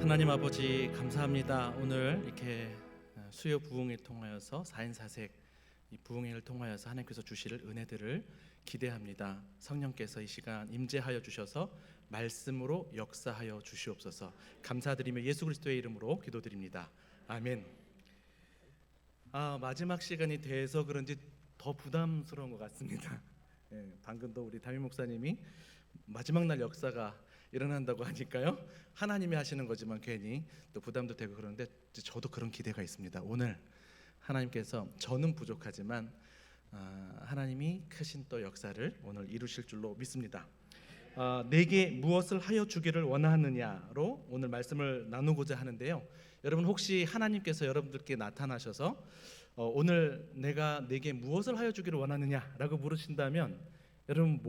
하나님 아버지 감사합니다. 오늘 이렇게 수요 부흥을 통하여서 4인 4색 이 부흥회를 통하여서 하나님께서 주실 은혜들을 기대합니다. 성령께서 이 시간 임재하여 주셔서 말씀으로 역사하여 주시옵소서. 감사드리며 예수 그리스도의 이름으로 기도드립니다. 아멘. 마지막 시간이 돼서 그런지 더 부담스러운 것 같습니다. 방금도 우리 담임 목사님이 마지막 날 역사가 일어난다고 하니까요, 하나님이 하시는 거지만 괜히 또 부담도 되고 그런데 저도 그런 기대가 있습니다. 오늘 하나님께서 저는 부족하지만 하나님이 크신 또 역사를 오늘 이루실 줄로 믿습니다. 내게 무엇을 하여 주기를 원하느냐로 오늘 말씀을 나누고자 하는데요, 여러분 혹시 하나님께서 여러분들께 나타나셔서 오늘 내게 무엇을 하여 주기를 원하느냐라고 물으신다면 여러분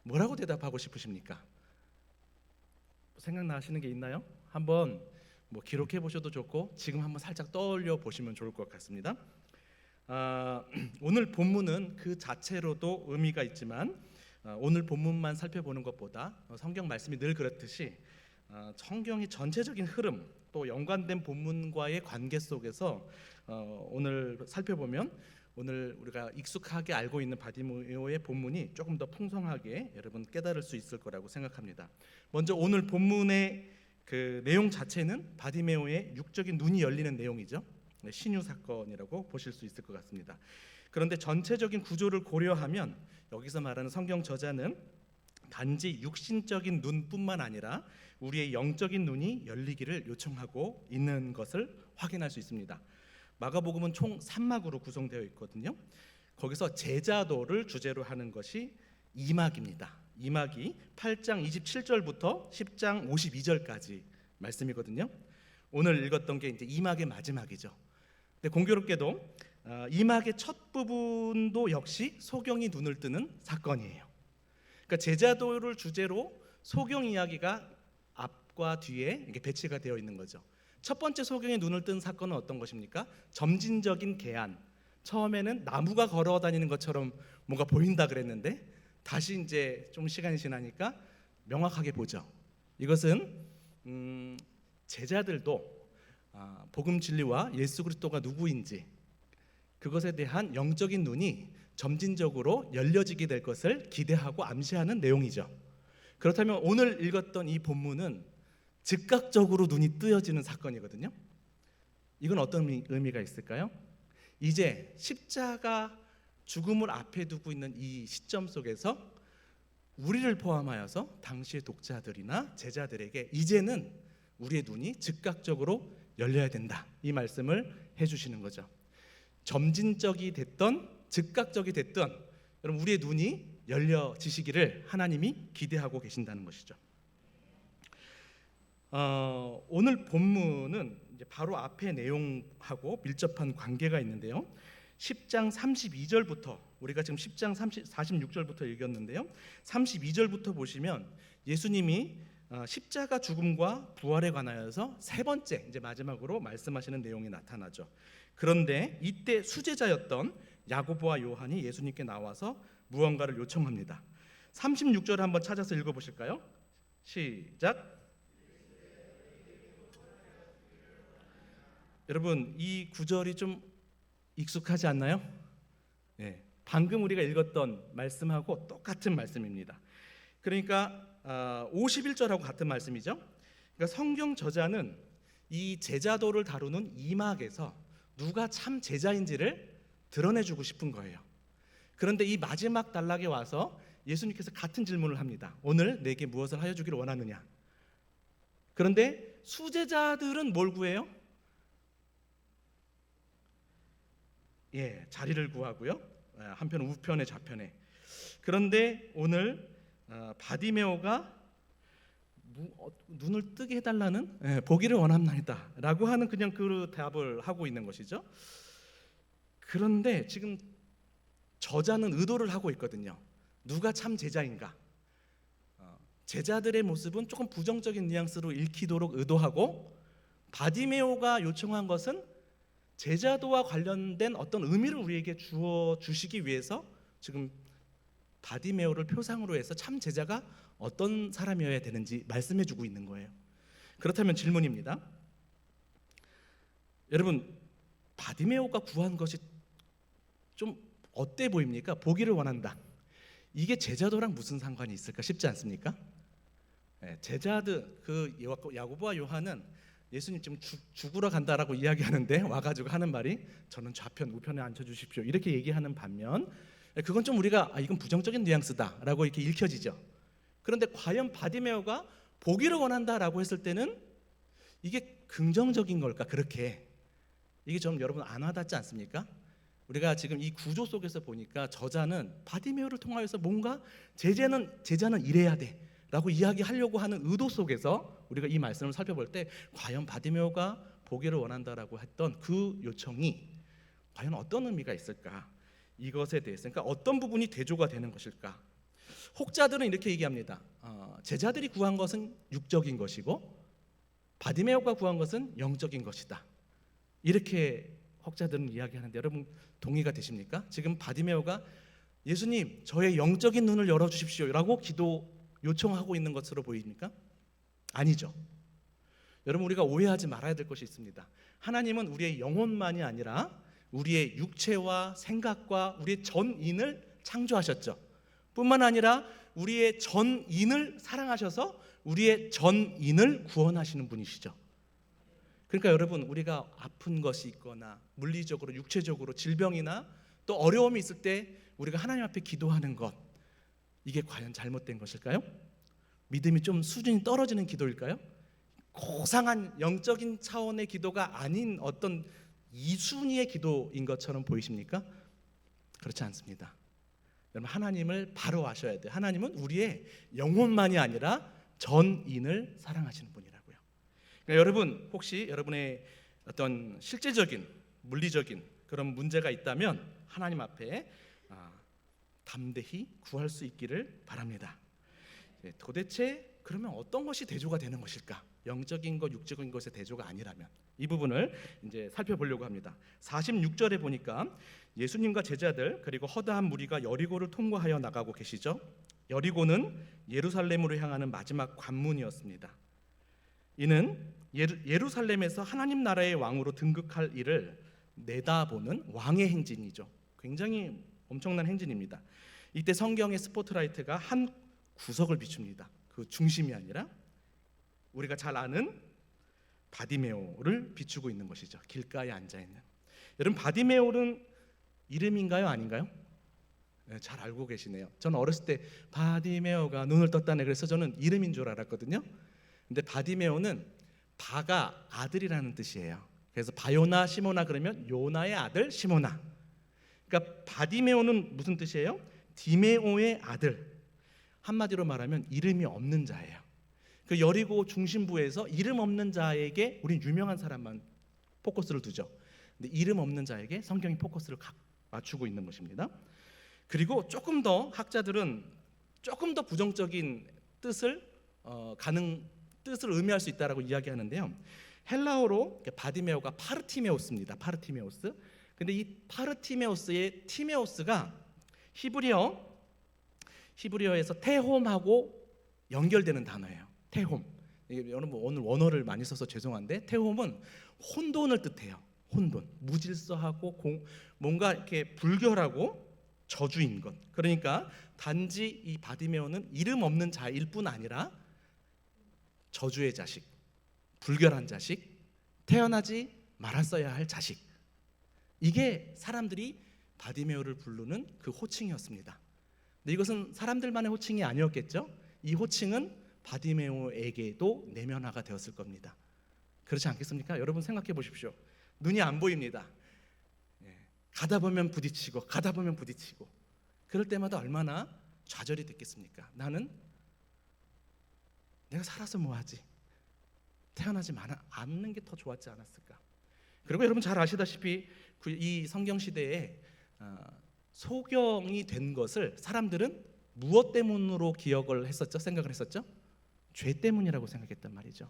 뭐라고 대답하고 싶으십니까? 생각나시는 게 있나요? 한번 기록해 보셔도 좋고 지금 한번 살짝 떠올려 보시면 좋을 것 같습니다. 오늘 본문은 그 자체로도 의미가 있지만 오늘 본문만 살펴보는 것보다 성경 말씀이 늘 그렇듯이 성경의 전체적인 흐름 또 연관된 본문과의 관계 속에서 오늘 살펴보면 오늘 우리가 익숙하게 알고 있는 바디메오의 본문이 조금 더 풍성하게 여러분 깨달을 수 있을 거라고 생각합니다. 먼저 오늘 본문의 그 내용 자체는 바디메오의 육적인 눈이 열리는 내용이죠. 신유 사건이라고 보실 수 있을 것 같습니다. 그런데 전체적인 구조를 고려하면 여기서 말하는 성경 저자는 단지 육신적인 눈뿐만 아니라 우리의 영적인 눈이 열리기를 요청하고 있는 것을 확인할 수 있습니다. 마가복음은 총 3막으로 구성되어 있거든요. 거기서 제자도를 주제로 하는 것이 2막입니다. 2막이 8장 27절부터 10장 52절까지 말씀이거든요. 오늘 읽었던 게 이제 2막의 마지막이죠. 근데 공교롭게도 2막의 첫 부분도 역시 소경이 눈을 뜨는 사건이에요. 그러니까 제자도를 주제로 소경 이야기가 앞과 뒤에 이렇게 배치가 되어 있는 거죠. 첫 번째 소경의 눈을 뜬 사건은 어떤 것입니까? 점진적인 계안. 처음에는 나무가 걸어다니는 것처럼 뭔가 보인다 그랬는데 다시 이제 좀 시간이 지나니까 명확하게 보죠. 이것은 제자들도 복음 진리와 예수 그리스도가 누구인지 그것에 대한 영적인 눈이 점진적으로 열려지게 될 것을 기대하고 암시하는 내용이죠. 그렇다면 오늘 읽었던 이 본문은 즉각적으로 눈이 뜨여지는 사건이거든요. 이건 어떤 의미가 있을까요? 이제 십자가 죽음을 앞에 두고 있는 이 시점 속에서 우리를 포함하여서 당시의 독자들이나 제자들에게 이제는 우리의 눈이 즉각적으로 열려야 된다, 이 말씀을 해주시는 거죠. 점진적이 됐던 즉각적이 됐던 여러분 우리의 눈이 열려지시기를 하나님이 기대하고 계신다는 것이죠. 오늘 본문은 이제 바로 앞의 내용하고 밀접한 관계가 있는데요. 10장 32절부터 우리가 지금 10장 46절부터 읽었는데요. 32절부터 보시면 예수님이 십자가 죽음과 부활에 관하여서 세 번째 이제 마지막으로 말씀하시는 내용이 나타나죠. 그런데 이때 수제자였던 야고보와 요한이 예수님께 나와서 무언가를 요청합니다. 36절 한번 찾아서 읽어보실까요? 시작. 여러분 이 구절이 좀 익숙하지 않나요? 네, 방금 우리가 읽었던 말씀하고 똑같은 말씀입니다. 그러니까 51절하고 같은 말씀이죠. 그러니까 성경 저자는 이 제자도를 다루는 2막에서 누가 참 제자인지를 드러내주고 싶은 거예요. 그런데 이 마지막 단락에 와서 예수님께서 같은 질문을 합니다. 오늘 내게 무엇을 하여 주기를 원하느냐? 그런데 수제자들은 뭘 구해요? 자리를 구하고요. 한편 우편에 좌편에. 그런데 오늘 바디메오가 눈을 뜨게 해달라는 보기를 원합나이다 라고 하는 그냥 그 답을 하고 있는 것이죠. 그런데 지금 저자는 의도를 하고 있거든요. 누가 참 제자인가? 제자들의 모습은 조금 부정적인 뉘앙스로 읽히도록 의도하고 바디메오가 요청한 것은 제자도와 관련된 어떤 의미를 우리에게 주어 주시기 위해서 지금 바디메오를 표상으로 해서 참 제자가 어떤 사람이어야 되는지 말씀해 주고 있는 거예요. 그렇다면 질문입니다. 여러분, 바디메오가 구한 것이 좀 어때 보입니까? 보기를 원한다. 이게 제자도랑 무슨 상관이 있을까 싶지 않습니까? 제자들, 그 야고보와 요한은 예수님 지금 죽으러 간다라고 이야기하는데 와가지고 하는 말이 저는 좌편 우편에 앉혀주십시오 이렇게 얘기하는 반면, 그건 좀 우리가 이건 부정적인 뉘앙스다라고 이렇게 읽혀지죠. 그런데 과연 바디메오가 보기를 원한다라고 했을 때는 이게 긍정적인 걸까? 그렇게 이게 좀 여러분 안 와닿지 않습니까? 우리가 지금 이 구조 속에서 보니까 저자는 바디메오를 통하여서 뭔가 제자는 이래야 돼 라고 이야기하려고 하는 의도 속에서 우리가 이 말씀을 살펴볼 때 과연 바디메오가 보기를 원한다라고 했던 그 요청이 과연 어떤 의미가 있을까? 이것에 대해서, 그러니까 어떤 부분이 대조가 되는 것일까? 혹자들은 이렇게 얘기합니다. 제자들이 구한 것은 육적인 것이고 바디메오가 구한 것은 영적인 것이다. 이렇게 혹자들은 이야기하는데 여러분 동의가 되십니까? 지금 바디메오가 예수님 저의 영적인 눈을 열어주십시오 라고 기도 요청하고 있는 것으로 보입니까? 아니죠. 여러분, 우리가 오해하지 말아야 될 것이 있습니다. 하나님은 우리의 영혼만이 아니라 우리의 육체와 생각과 우리의 전인을 창조하셨죠. 뿐만 아니라 우리의 전인을 사랑하셔서 우리의 전인을 구원하시는 분이시죠. 그러니까 여러분, 우리가 아픈 것이 있거나 물리적으로 육체적으로 질병이나 또 어려움이 있을 때 우리가 하나님 앞에 기도하는 것, 이게 과연 잘못된 것일까요? 믿음이 좀 수준이 떨어지는 기도일까요? 고상한 영적인 차원의 기도가 아닌 어떤 이순위의 기도인 것처럼 보이십니까? 그렇지 않습니다. 여러분, 하나님을 바로 아셔야 돼요. 하나님은 우리의 영혼만이 아니라 전인을 사랑하시는 분이라고요. 그러니까 여러분, 혹시 여러분의 어떤 실제적인 물리적인 그런 문제가 있다면 하나님 앞에 담대히 구할 수 있기를 바랍니다. 도대체 그러면 어떤 것이 대조가 되는 것일까? 영적인 것, 육적인 것의 대조가 아니라면 이 부분을 이제 살펴보려고 합니다. 46절에 보니까 예수님과 제자들 그리고 허다한 무리가 여리고를 통과하여 나가고 계시죠. 여리고는 예루살렘으로 향하는 마지막 관문이었습니다. 이는 예루살렘에서 하나님 나라의 왕으로 등극할 일을 내다보는 왕의 행진이죠. 굉장히 엄청난 행진입니다. 이때 성경의 스포트라이트가 한 구석을 비춥니다. 그 중심이 아니라 우리가 잘 아는 바디메오를 비추고 있는 것이죠. 길가에 앉아있는. 여러분, 바디메오는 이름인가요? 아닌가요? 네, 잘 알고 계시네요. 저는 어렸을 때 바디메오가 눈을 떴다네 그래서 저는 이름인 줄 알았거든요. 근데 바디메오는 바가 아들이라는 뜻이에요. 그래서 바요나 시모나 그러면 요나의 아들 시모나. 그러니까 바디메오는 무슨 뜻이에요? 디메오의 아들. 한마디로 말하면 이름이 없는 자예요. 그 여리고 중심부에서 이름 없는 자에게 우린 유명한 사람만 포커스를 두죠. 근데 이름 없는 자에게 성경이 포커스를 맞추고 있는 것입니다. 그리고 조금 더 학자들은 조금 더 부정적인 뜻을 의미할 수 있다라고 이야기하는데요. 헬라어로 바디메오가 파르티메오스입니다. 파르티메오스. 근데 이 파르티메오스의 티메오스가 히브리어에서 테홈하고 연결되는 단어예요. 테홈. 여러분 오늘 원어를 많이 써서 죄송한데 테홈은 혼돈을 뜻해요. 혼돈, 무질서하고 뭔가 이렇게 불결하고 저주인 것. 그러니까 단지 이 바디메오는 이름 없는 자일 뿐 아니라 저주의 자식, 불결한 자식, 태어나지 말았어야 할 자식. 이게 사람들이 바디메오를 부르는 그 호칭이었습니다. 근데 이것은 사람들만의 호칭이 아니었겠죠. 이 호칭은 바디메오에게도 내면화가 되었을 겁니다. 그렇지 않겠습니까? 여러분 생각해 보십시오. 눈이 안 보입니다. 가다 보면 부딪히고 가다 보면 부딪히고 그럴 때마다 얼마나 좌절이 됐겠습니까? 나는 내가 살아서 뭐하지? 태어나지 않는 게 더 좋았지 않았을까? 그리고 여러분 잘 아시다시피 이 성경 시대에 소경이 된 것을 사람들은 무엇 때문으로 기억을 했었죠? 생각을 했었죠? 죄 때문이라고 생각했단 말이죠.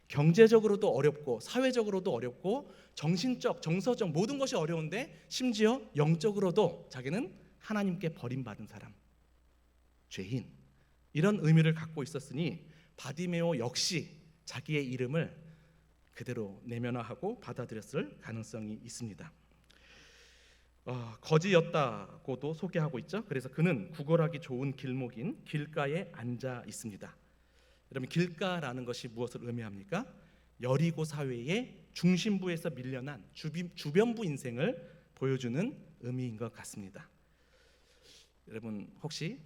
경제적으로도 어렵고 사회적으로도 어렵고 정신적, 정서적 모든 것이 어려운데 심지어 영적으로도 자기는 하나님께 버림받은 사람, 죄인, 이런 의미를 갖고 있었으니 바디메오 역시 자기의 이름을 그대로 내면화하고 받아들였을 가능성이 있습니다. 거지였다고도 소개하고 있죠. 그래서 그는 구걸하기 좋은 길목인 길가에 앉아 있습니다. 여러분, 길가라는 것이 무엇을 의미합니까? 여리고 사회의 중심부에서 밀려난 주변부 인생을 보여주는 의미인 것 같습니다. 여러분, 혹시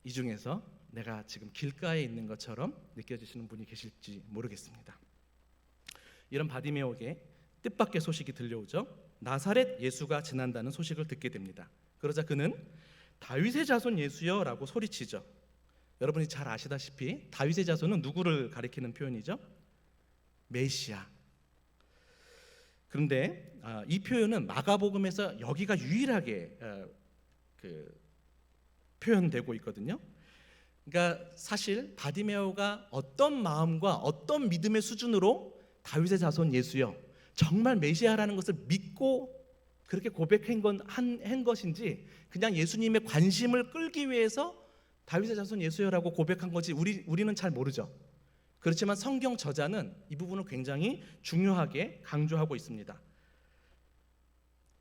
이 중에서 내가 지금 길가에 있는 것처럼 느껴지시는 분이 계실지 모르겠습니다. 이런 바디메오에게 뜻밖의 소식이 들려오죠. 나사렛 예수가 지난다는 소식을 듣게 됩니다. 그러자 그는 다윗의 자손 예수여 라고 소리치죠. 여러분이 잘 아시다시피 다윗의 자손은 누구를 가리키는 표현이죠? 메시아. 그런데 이 표현은 마가복음에서 여기가 유일하게 표현되고 있거든요. 그러니까 사실 바디메오가 어떤 마음과 어떤 믿음의 수준으로 다윗의 자손 예수여, 정말 메시아라는 것을 믿고 그렇게 고백한 것인지, 그냥 예수님의 관심을 끌기 위해서 다윗의 자손 예수여라고 고백한 거지 우리는 잘 모르죠. 그렇지만 성경 저자는 이 부분을 굉장히 중요하게 강조하고 있습니다.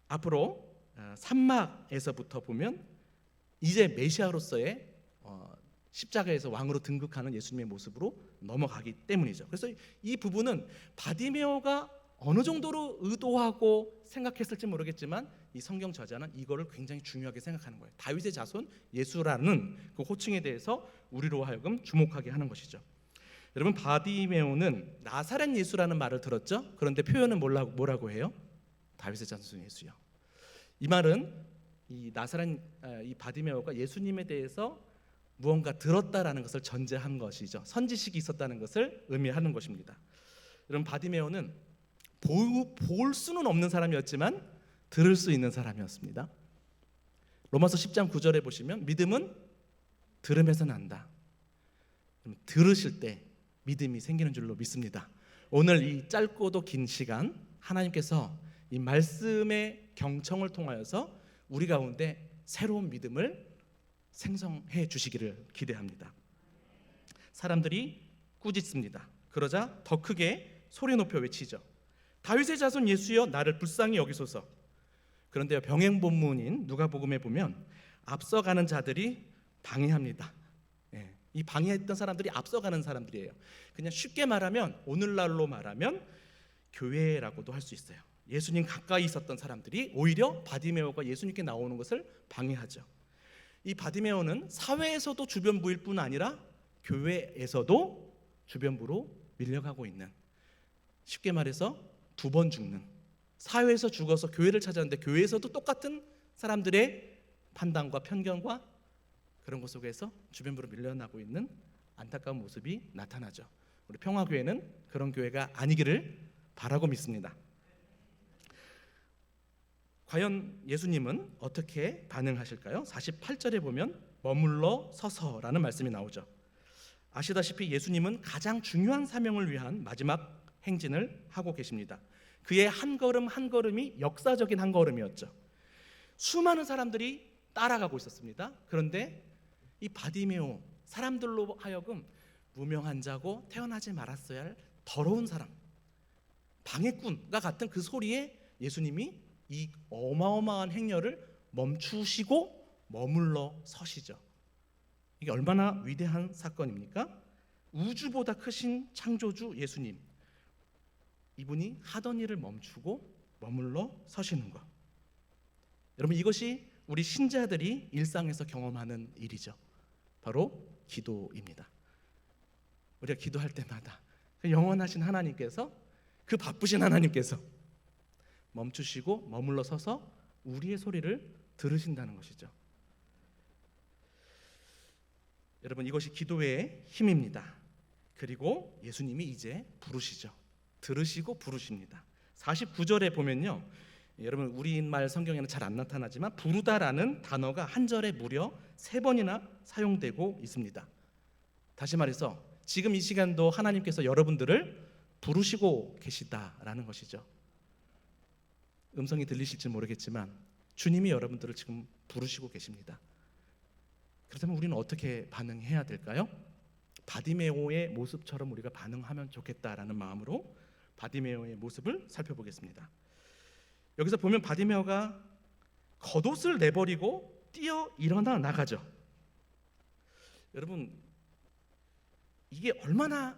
앞으로 3막에서부터 보면 이제 메시아로서의 십자가에서 왕으로 등극하는 예수님의 모습으로 넘어가기 때문이죠. 그래서 이 부분은 바디메오가 어느 정도로 의도하고 생각했을지 모르겠지만 이 성경 저자는 이거를 굉장히 중요하게 생각하는 거예요. 다윗의 자손 예수라는 그 호칭에 대해서 우리로 하여금 주목하게 하는 것이죠. 여러분, 바디메오는 나사렛 예수라는 말을 들었죠. 그런데 표현은 뭐라고 해요? 다윗의 자손 예수요. 이 말은 이 바디메오가 예수님에 대해서 무언가 들었다라는 것을 전제한 것이죠. 선지식이 있었다는 것을 의미하는 것입니다. 여러분, 바디메오는 볼 수는 없는 사람이었지만 들을 수 있는 사람이었습니다. 로마서 10장 9절에 보시면 믿음은 들음에서 난다. 들으실 때 믿음이 생기는 줄로 믿습니다. 오늘 이 짧고도 긴 시간 하나님께서 이 말씀의 경청을 통하여서 우리 가운데 새로운 믿음을 생성해 주시기를 기대합니다. 사람들이 꾸짖습니다. 그러자 더 크게 소리 높여 외치죠. 다윗의 자손 예수여, 나를 불쌍히 여기소서. 그런데 병행 본문인 누가복음에 보면 앞서가는 자들이 방해합니다. 이 방해했던 사람들이 앞서가는 사람들이에요. 그냥 쉽게 말하면, 오늘날로 말하면 교회라고도 할 수 있어요. 예수님 가까이 있었던 사람들이 오히려 바디메오가 예수님께 나오는 것을 방해하죠. 이 바디메오는 사회에서도 주변부일 뿐 아니라 교회에서도 주변부로 밀려가고 있는, 쉽게 말해서 2번 죽는, 사회에서 죽어서 교회를 찾았는데 교회에서도 똑같은 사람들의 판단과 편견과 그런 것 속에서 주변부로 밀려나고 있는 안타까운 모습이 나타나죠. 우리 평화교회는 그런 교회가 아니기를 바라고 믿습니다. 과연 예수님은 어떻게 반응하실까요? 48절에 보면 머물러 서서라는 말씀이 나오죠. 아시다시피 예수님은 가장 중요한 사명을 위한 마지막 행진을 하고 계십니다. 그의 한 걸음 한 걸음이 역사적인 한 걸음이었죠. 수많은 사람들이 따라가고 있었습니다. 그런데 이 바디메오, 사람들로 하여금 무명한 자고 태어나지 말았어야 할 더러운 사람, 방해꾼과 같은 그 소리에 예수님이 이 어마어마한 행렬을 멈추시고 머물러 서시죠. 이게 얼마나 위대한 사건입니까? 우주보다 크신 창조주 예수님, 이분이 하던 일을 멈추고 머물러 서시는 것. 여러분, 이것이 우리 신자들이 일상에서 경험하는 일이죠. 바로 기도입니다. 우리가 기도할 때마다 그 영원하신 하나님께서, 그 바쁘신 하나님께서 멈추시고 머물러 서서 우리의 소리를 들으신다는 것이죠. 여러분, 이것이 기도의 힘입니다. 그리고 예수님이 이제 부르시죠. 들으시고 부르십니다. 49절에 보면요, 여러분 우리말 성경에는 잘 안 나타나지만 부르다라는 단어가 한 절에 무려 3번이나 사용되고 있습니다. 다시 말해서 지금 이 시간도 하나님께서 여러분들을 부르시고 계시다라는 것이죠. 음성이 들리실지 모르겠지만 주님이 여러분들을 지금 부르시고 계십니다. 그렇다면 우리는 어떻게 반응해야 될까요? 바디메오의 모습처럼 우리가 반응하면 좋겠다라는 마음으로 바디메오의 모습을 살펴보겠습니다. 여기서 보면 바디메오가 겉옷을 내버리고 뛰어 일어나 나가죠. 여러분, 이게 얼마나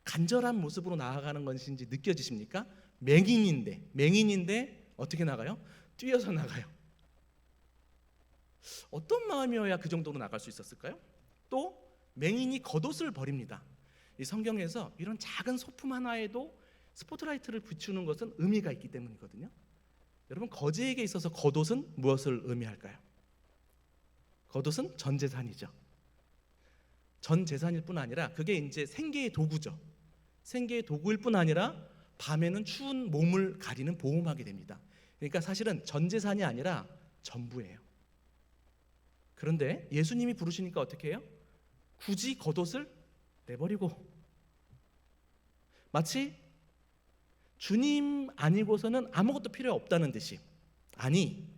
간절한 모습으로 나아가는 것인지 느껴지십니까? 맹인인데 어떻게 나가요? 뛰어서 나가요. 어떤 마음이어야 그 정도로 나갈 수 있었을까요? 또 맹인이 겉옷을 버립니다. 이 성경에서 이런 작은 소품 하나에도 스포트라이트를 비추는 것은 의미가 있기 때문이거든요. 여러분, 거지에게 있어서 겉옷은 무엇을 의미할까요? 겉옷은 전 재산이죠. 전 재산일 뿐 아니라 그게 이제 생계의 도구죠. 생계의 도구일 뿐 아니라 밤에는 추운 몸을 가리는 보호막이 됩니다. 그러니까 사실은 전 재산이 아니라 전부예요. 그런데 예수님이 부르시니까 어떻게 해요? 굳이 겉옷을 내버리고, 마치 주님 아니고서는 아무것도 필요 없다는 듯이, 아니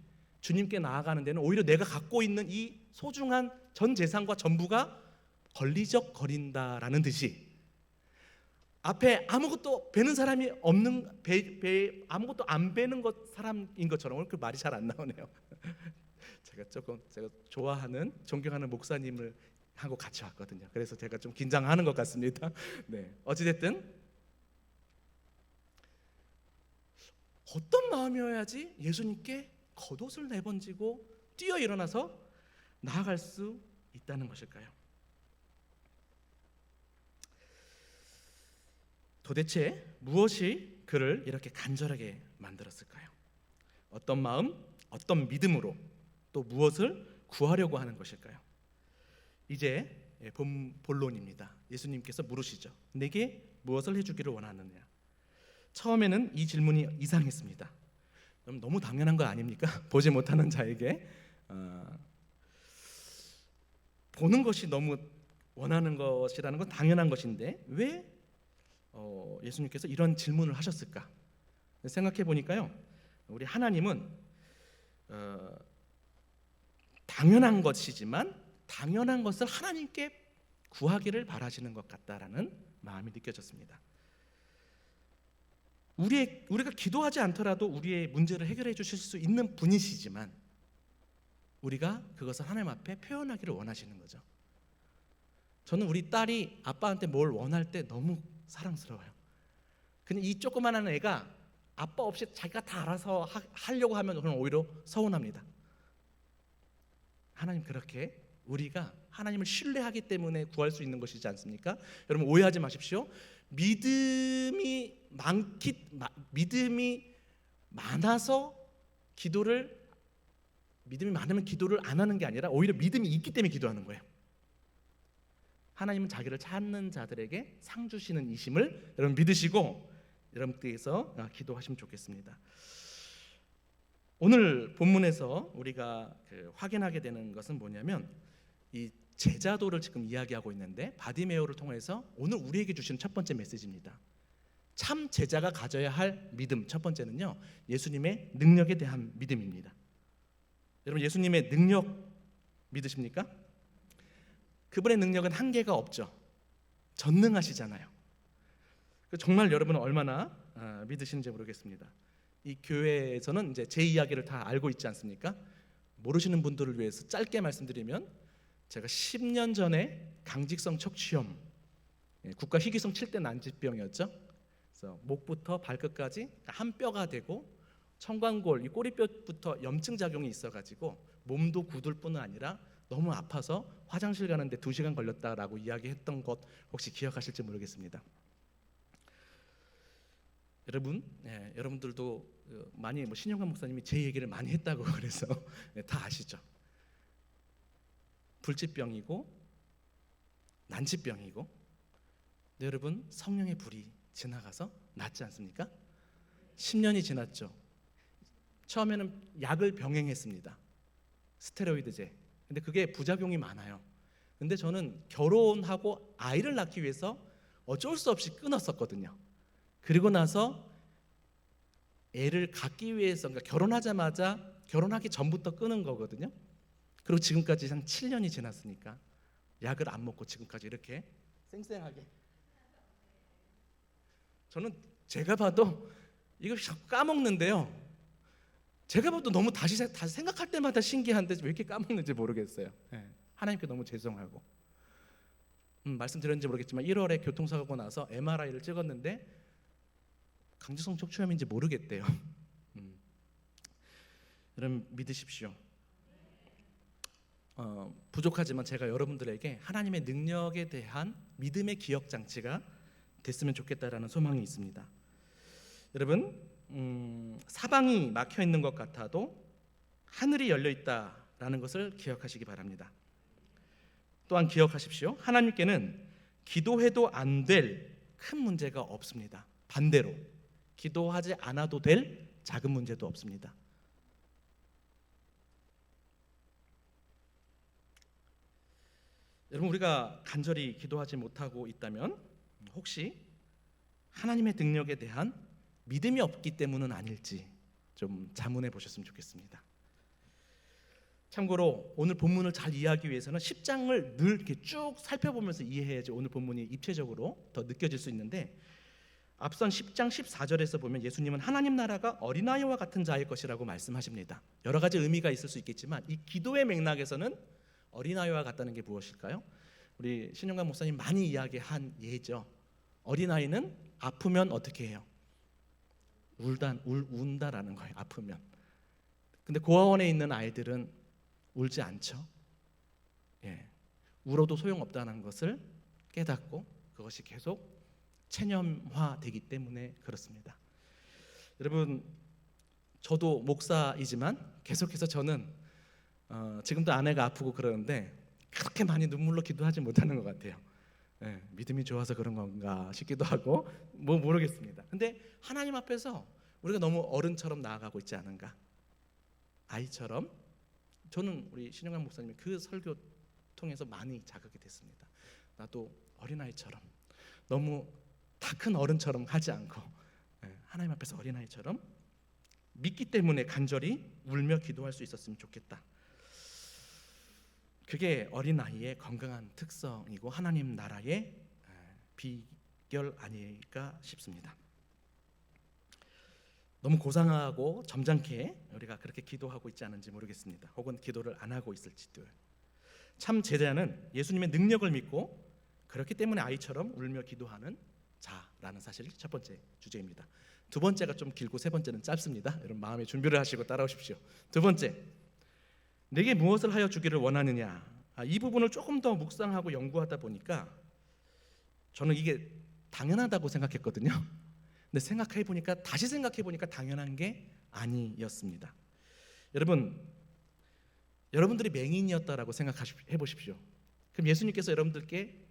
주님께 나아가는 데는 오히려 내가 갖고 있는 이 소중한 전 재산과 전부가 걸리적거린다라는 듯이, 앞에 아무것도 베는 사람이 없는 아무것도 안 베는 사람인 것처럼, 오늘 그 말이 잘 안 나오네요. 제가 좋아하는 존경하는 목사님을 하고 같이 왔거든요. 그래서 제가 좀 긴장하는 것 같습니다. 네, 어찌됐든 어떤 마음이어야지 예수님께 겉옷을 내번지고 뛰어 일어나서 나아갈 수 있다는 것일까요? 도대체 무엇이 그를 이렇게 간절하게 만들었을까요? 어떤 마음, 어떤 믿음으로, 또 무엇을 구하려고 하는 것일까요? 이제 본론입니다. 예수님께서 물으시죠. 내게 무엇을 해주기를 원하느냐? 처음에는 이 질문이 이상했습니다. 너무 당연한 거 아닙니까? 보지 못하는 자에게 보는 것이 너무 원하는 것이라는 건 당연한 것인데 왜 예수님께서 이런 질문을 하셨을까? 생각해 보니까요, 우리 하나님은 당연한 것이지만 당연한 것을 하나님께 구하기를 바라시는 것 같다라는 마음이 느껴졌습니다. 우리가 기도하지 않더라도 우리의 문제를 해결해 주실 수 있는 분이시지만 우리가 그것을 하나님 앞에 표현하기를 원하시는 거죠. 저는 우리 딸이 아빠한테 뭘 원할 때 너무 사랑스러워요. 그냥 이 조그만한 애가 아빠 없이 자기가 다 알아서 하려고 하면 저는 오히려 서운합니다. 하나님, 그렇게 우리가 하나님을 신뢰하기 때문에 구할 수 있는 것이지 않습니까? 여러분, 오해하지 마십시오. 믿음이 많아서 믿음이 많으면 기도를 안 하는 게 아니라 오히려 믿음이 있기 때문에 기도하는 거예요. 하나님은 자기를 찾는 자들에게 상 주시는 이심을 여러분 믿으시고 여러분께서 기도하시면 좋겠습니다. 오늘 본문에서 우리가 확인하게 되는 것은 뭐냐면, 이 제자도를 지금 이야기하고 있는데 바디메오를 통해서 오늘 우리에게 주시는 첫 번째 메시지입니다. 참 제자가 가져야 할 믿음, 첫 번째는요, 예수님의 능력에 대한 믿음입니다. 여러분, 예수님의 능력 믿으십니까? 그분의 능력은 한계가 없죠. 전능하시잖아요. 정말 여러분은 얼마나 믿으시는지 모르겠습니다. 이 교회에서는 이제 제 이야기를 다 알고 있지 않습니까? 모르시는 분들을 위해서 짧게 말씀드리면, 제가 10년 전에 강직성 척추염, 국가 희귀성 7대 난치병이었죠. 그래서 목부터 발끝까지 한 뼈가 되고 청관골, 이 꼬리뼈부터 염증 작용이 있어가지고 몸도 굳을 뿐 아니라 너무 아파서 화장실 가는데 2시간 걸렸다라고 이야기했던 것 혹시 기억하실지 모르겠습니다. 여러분들도 많이 신영관 목사님이 제 얘기를 많이 했다고 그래서 다 아시죠. 불치병이고 난치병이고, 근데 여러분, 성령의 불이 지나가서 낫지 않습니까? 10년이 지났죠. 처음에는 약을 병행했습니다. 스테로이드제. 근데 그게 부작용이 많아요. 근데 저는 결혼하고 아이를 낳기 위해서 어쩔 수 없이 끊었었거든요. 그리고 나서 애를 갖기 위해서, 그러니까 결혼하기 전부터 끊은 거거든요. 그리고 지금까지 한 7년이 지났으니까 약을 안 먹고 지금까지 이렇게 쌩쌩하게. 저는 제가 봐도 이거 자꾸 까먹는데요. 제가 봐도 너무 다시 생각할 때마다 신기한데 왜 이렇게 까먹는지 모르겠어요. 예, 하나님께 너무 죄송하고. 말씀드렸는지 모르겠지만 1월에 교통사고가 나서 MRI를 찍었는데 강제성 척추염인지 모르겠대요. 여러분 믿으십시오. 부족하지만 제가 여러분들에게 하나님의 능력에 대한 믿음의 기억 장치가 됐으면 좋겠다라는 소망이 있습니다. 여러분, 사방이 막혀 있는 것 같아도 하늘이 열려 있다라는 것을 기억하시기 바랍니다. 또한 기억하십시오. 하나님께는 기도해도 안 될 큰 문제가 없습니다. 반대로 기도하지 않아도 될 작은 문제도 없습니다. 여러분, 우리가 간절히 기도하지 못하고 있다면 혹시 하나님의 능력에 대한 믿음이 없기 때문은 아닐지 좀 자문해 보셨으면 좋겠습니다. 참고로 오늘 본문을 잘 이해하기 위해서는 10장을 늘 이렇게 쭉 살펴보면서 이해해야지 오늘 본문이 입체적으로 더 느껴질 수 있는데, 앞선 10장 14절에서 보면 예수님은 하나님 나라가 어린아이와 같은 자일 것이라고 말씀하십니다. 여러 가지 의미가 있을 수 있겠지만 이 기도의 맥락에서는 어린아이와 같다는 게 무엇일까요? 우리 신영관 목사님 많이 이야기한 예죠. 어린아이는 아프면 어떻게 해요? 운다라는 거예요. 아프면. 근데 고아원에 있는 아이들은 울지 않죠. 예, 울어도 소용없다는 것을 깨닫고 그것이 계속 체념화되기 때문에 그렇습니다. 여러분, 저도 목사이지만 계속해서 저는 지금도 아내가 아프고 그러는데 그렇게 많이 눈물로 기도하지 못하는 것 같아요. 예, 믿음이 좋아서 그런 건가 싶기도 하고 뭐 모르겠습니다. 근데 하나님 앞에서 우리가 너무 어른처럼 나아가고 있지 않은가? 아이처럼. 저는 우리 신영관 목사님의 그 설교 통해서 많이 자극이 됐습니다. 나도 어린아이처럼 너무 다 큰 어른처럼 하지 않고 하나님 앞에서 어린아이처럼 믿기 때문에 간절히 울며 기도할 수 있었으면 좋겠다. 그게 어린아이의 건강한 특성이고 하나님 나라의 비결 아닐까 싶습니다. 너무 고상하고 점잖게 우리가 그렇게 기도하고 있지 않은지 모르겠습니다. 혹은 기도를 안 하고 있을지도. 참 제자는 예수님의 능력을 믿고 그렇기 때문에 아이처럼 울며 기도하는 자라는 사실이 첫 번째 주제입니다. 두 번째가 좀 길고 세 번째는 짧습니다. 여러분 마음의 준비를 하시고 따라오십시오. 두 번째, 내게 무엇을 하여 주기를 원하느냐. 이 부분을 조금 더 묵상하고 연구하다 보니까 저는 이게 당연하다고 생각했거든요. 근데 다시 생각해 보니까 당연한 게 아니었습니다. 여러분들이 맹인이었다라고 생각해 보십시오. 그럼 예수님께서 여러분들께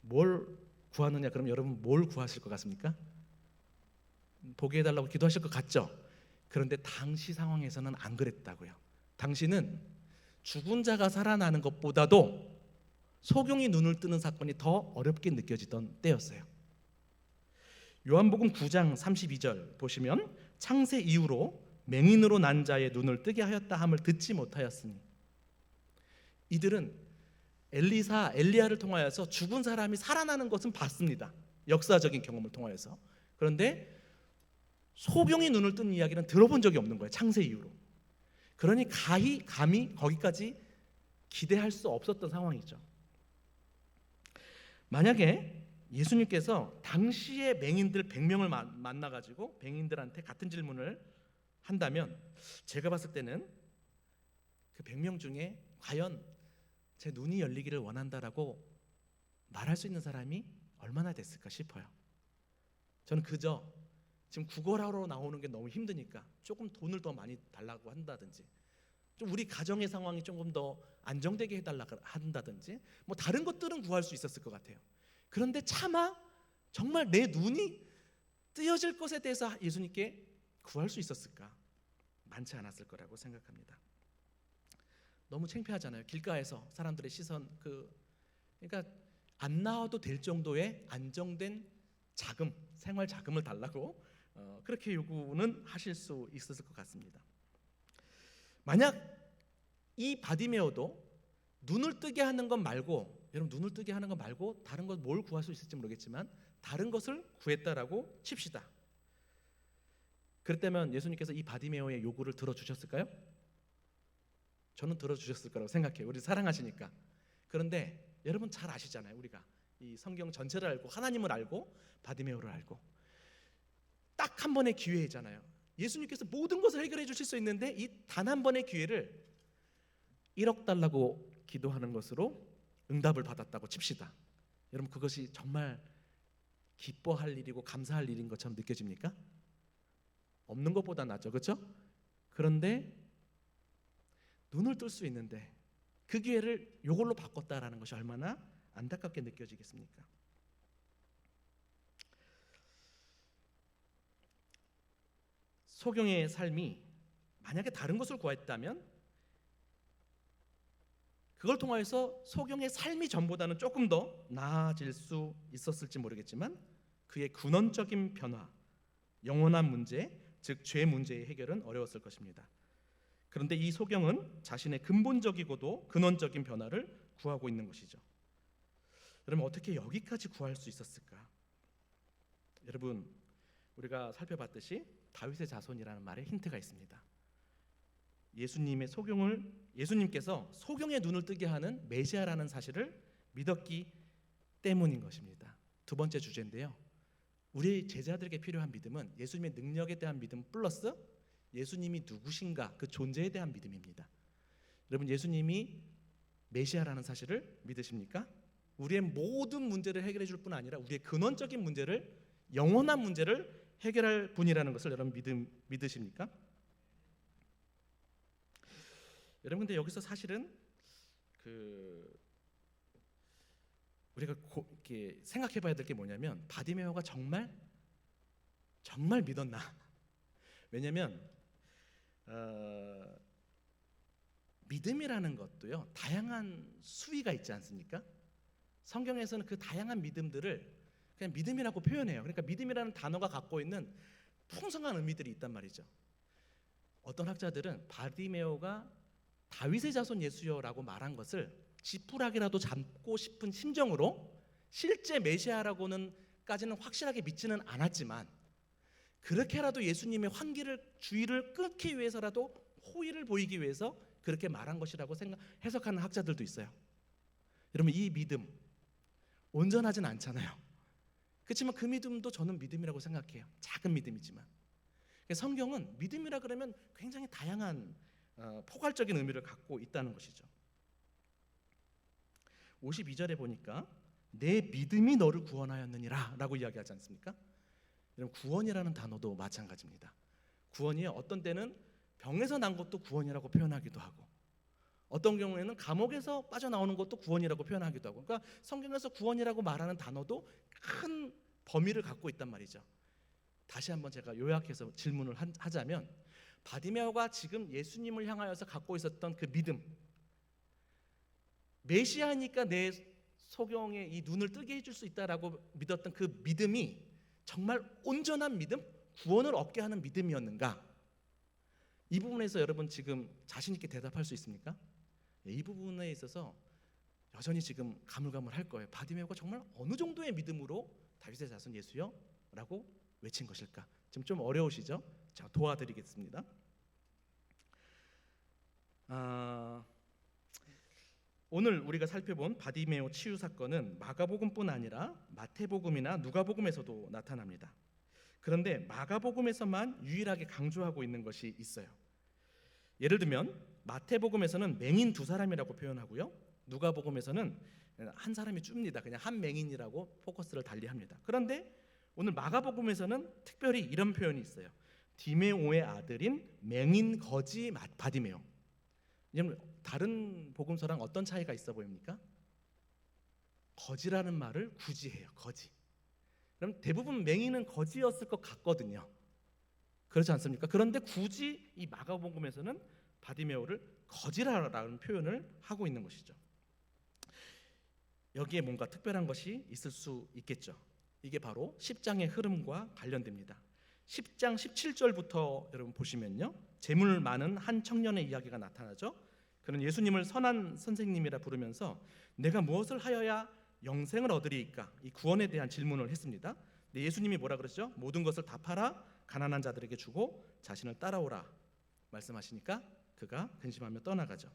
뭘 구하느냐? 그럼 여러분 뭘 구하실 것 같습니까? 보게 해달라고 기도하실 것 같죠? 그런데 당시 상황에서는 안 그랬다고요. 당시는 죽은 자가 살아나는 것보다도 소경이 눈을 뜨는 사건이 더 어렵게 느껴지던 때였어요. 요한복음 9장 32절 보시면 창세 이후로 맹인으로 난 자의 눈을 뜨게 하였다 함을 듣지 못하였으니. 이들은 엘리야를 통하여서 죽은 사람이 살아나는 것은 봤습니다. 역사적인 경험을 통하여서. 그런데 소경이 눈을 뜬 이야기는 들어본 적이 없는 거예요. 창세 이후로. 그러니 감히 거기까지 기대할 수 없었던 상황이죠. 만약에 예수님께서 당시에 맹인들 100명을 만나가지고 맹인들한테 같은 질문을 한다면 제가 봤을 때는 그 100명 중에 과연 제 눈이 열리기를 원한다라고 말할 수 있는 사람이 얼마나 됐을까 싶어요. 저는 그저 지금 구걸하러 나오는 게 너무 힘드니까 조금 돈을 더 많이 달라고 한다든지, 좀 우리 가정의 상황이 조금 더 안정되게 해달라고 한다든지, 뭐 다른 것들은 구할 수 있었을 것 같아요. 그런데 차마 정말 내 눈이 뜨여질 것에 대해서 예수님께 구할 수 있었을까? 많지 않았을 거라고 생각합니다. 너무 창피하잖아요. 길가에서 사람들의 시선, 그러니까 안 나와도 될 정도의 안정된 자금, 생활 자금을 달라고 그렇게 요구는 하실 수 있었을 것 같습니다. 만약 이 바디메오도 눈을 뜨게 하는 것 말고 여러분 눈을 뜨게 하는 거 말고 다른 것 뭘 구할 수 있을지 모르겠지만 다른 것을 구했다라고 칩시다. 그랬다면 예수님께서 이 바디메오의 요구를 들어주셨을까요? 저는 들어주셨을 거라고 생각해요. 우리 사랑하시니까. 그런데 여러분 잘 아시잖아요. 우리가 이 성경 전체를 알고 하나님을 알고 바디메오를 알고 딱 한 번의 기회잖아요. 예수님께서 모든 것을 해결해 주실 수 있는데 이 단 한 번의 기회를 1억 달라고 기도하는 것으로 응답을 받았다고 칩시다. 여러분 그것이 정말 기뻐할 일이고 감사할 일인 것처럼 느껴집니까? 없는 것보다 낫죠, 그렇죠? 그런데 눈을 뜰 수 있는데 그 기회를 이걸로 바꿨다라는 것이 얼마나 안타깝게 느껴지겠습니까? 소경의 삶이 만약에 다른 것을 구했다면 그걸 통하여서 소경의 삶이 전보다는 조금 더 나아질 수 있었을지 모르겠지만 그의 근원적인 변화, 영원한 문제, 즉 죄 문제의 해결은 어려웠을 것입니다. 그런데 이 소경은 자신의 근본적이고도 근원적인 변화를 구하고 있는 것이죠. 여러분 어떻게 여기까지 구할 수 있었을까? 여러분 우리가 살펴봤듯이 다윗의 자손이라는 말에 힌트가 있습니다. 예수님께서 소경의 눈을 뜨게 하는 메시아라는 사실을 믿었기 때문인 것입니다. 두 번째 주제인데요. 우리 제자들에게 필요한 믿음은 예수님의 능력에 대한 믿음 플러스 예수님이 누구신가 그 존재에 대한 믿음입니다. 여러분 예수님이 메시아라는 사실을 믿으십니까? 우리의 모든 문제를 해결해 줄 뿐 아니라 우리의 근원적인 문제를 영원한 문제를 해결할 분이라는 것을 여러분 믿으십니까? 여러분 근데 여기서 사실은 우리가 이렇게 생각해봐야 될 게 뭐냐면 바디메오가 정말 믿었나? 왜냐하면 믿음이라는 것도요 다양한 수위가 있지 않습니까? 성경에서는 그 다양한 믿음들을 그냥 믿음이라고 표현해요. 그러니까 믿음이라는 단어가 갖고 있는 풍성한 의미들이 있단 말이죠. 어떤 학자들은 바디메오가 다윗의 자손 예수여라고 말한 것을 지푸라기라도 잡고 싶은 심정으로 실제 메시아라고는까지는 확실하게 믿지는 않았지만 그렇게라도 예수님의 주의를 끊기 위해서라도 호의를 보이기 위해서 그렇게 말한 것이라고 해석하는 학자들도 있어요. 여러분 이 믿음 온전하진 않잖아요. 그렇지만 그 믿음도 저는 믿음이라고 생각해요. 작은 믿음이지만 성경은 믿음이라 그러면 굉장히 다양한 포괄적인 의미를 갖고 있다는 것이죠. 52절에 보니까 내 믿음이 너를 구원하였느니라 라고 이야기하지 않습니까? 여러분 구원이라는 단어도 마찬가지입니다. 구원이 어떤 때는 병에서 난 것도 구원이라고 표현하기도 하고 어떤 경우에는 감옥에서 빠져나오는 것도 구원이라고 표현하기도 하고 그러니까 성경에서 구원이라고 말하는 단어도 큰 범위를 갖고 있단 말이죠. 다시 한번 제가 요약해서 질문을 하자면 바디메오가 지금 예수님을 향하여서 갖고 있었던 그 믿음 메시아니까 내 소경의 이 눈을 뜨게 해줄 수 있다라고 믿었던 그 믿음이 정말 온전한 믿음, 구원을 얻게 하는 믿음이었는가? 이 부분에서 여러분 지금 자신 있게 대답할 수 있습니까? 이 부분에 있어서 여전히 지금 가물가물할 거예요. 바디메오가 정말 어느 정도의 믿음으로 다윗의 자손 예수여? 라고 외친 것일까? 지금 좀 어려우시죠? 제가 도와드리겠습니다. 오늘 우리가 살펴본 바디메오 치유 사건은 마가복음뿐 아니라 마태복음이나 누가복음에서도 나타납니다. 그런데 마가복음에서만 유일하게 강조하고 있는 것이 있어요. 예를 들면 마태복음에서는 맹인 두 사람이라고 표현하고요. 누가복음에서는 한 사람이 줍니다. 그냥 한 맹인이라고 포커스를 달리합니다. 그런데 오늘 마가복음에서는 특별히 이런 표현이 있어요. 디메오의 아들인 맹인 거지 바디메오. 다른 복음서랑 어떤 차이가 있어 보입니까? 거지라는 말을 굳이 해요. 거지. 그럼 대부분 맹인은 거지였을 것 같거든요. 그렇지 않습니까? 그런데 굳이 이 마가복음에서는 바디메오를 거지라는 표현을 하고 있는 것이죠. 여기에 뭔가 특별한 것이 있을 수 있겠죠. 이게 바로 10장의 흐름과 관련됩니다. 10장 17절부터 여러분 보시면요, 재물 많은 한 청년의 이야기가 나타나죠. 그는 예수님을 선한 선생님이라 부르면서 내가 무엇을 하여야 영생을 얻으리이까? 이 구원에 대한 질문을 했습니다. 근데 예수님이 뭐라 그러죠? 모든 것을 다 팔아 가난한 자들에게 주고 자신을 따라오라 말씀하시니까 그가 근심하며 떠나가죠.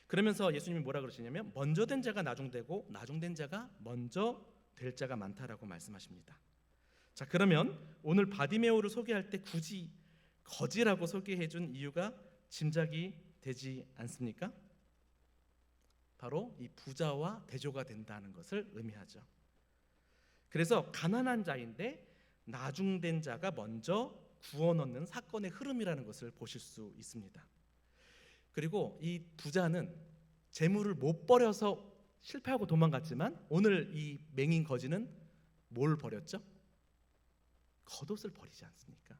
그러면서 예수님이 뭐라 그러시냐면 먼저 된 자가 나중되고 나중된 자가 먼저 될 자가 많다라고 말씀하십니다. 자, 그러면 오늘 바디메오를 소개할 때 굳이 거지라고 소개해 준 이유가 짐작이 되지 않습니까? 바로 이 부자와 대조가 된다는 것을 의미하죠. 그래서 가난한 자인데 나중된 자가 먼저 구원 얻는 사건의 흐름이라는 것을 보실 수 있습니다. 그리고 이 부자는 재물을 못 버려서 실패하고 도망갔지만 오늘 이 맹인 거지는 뭘 버렸죠? 겉옷을 버리지 않습니까?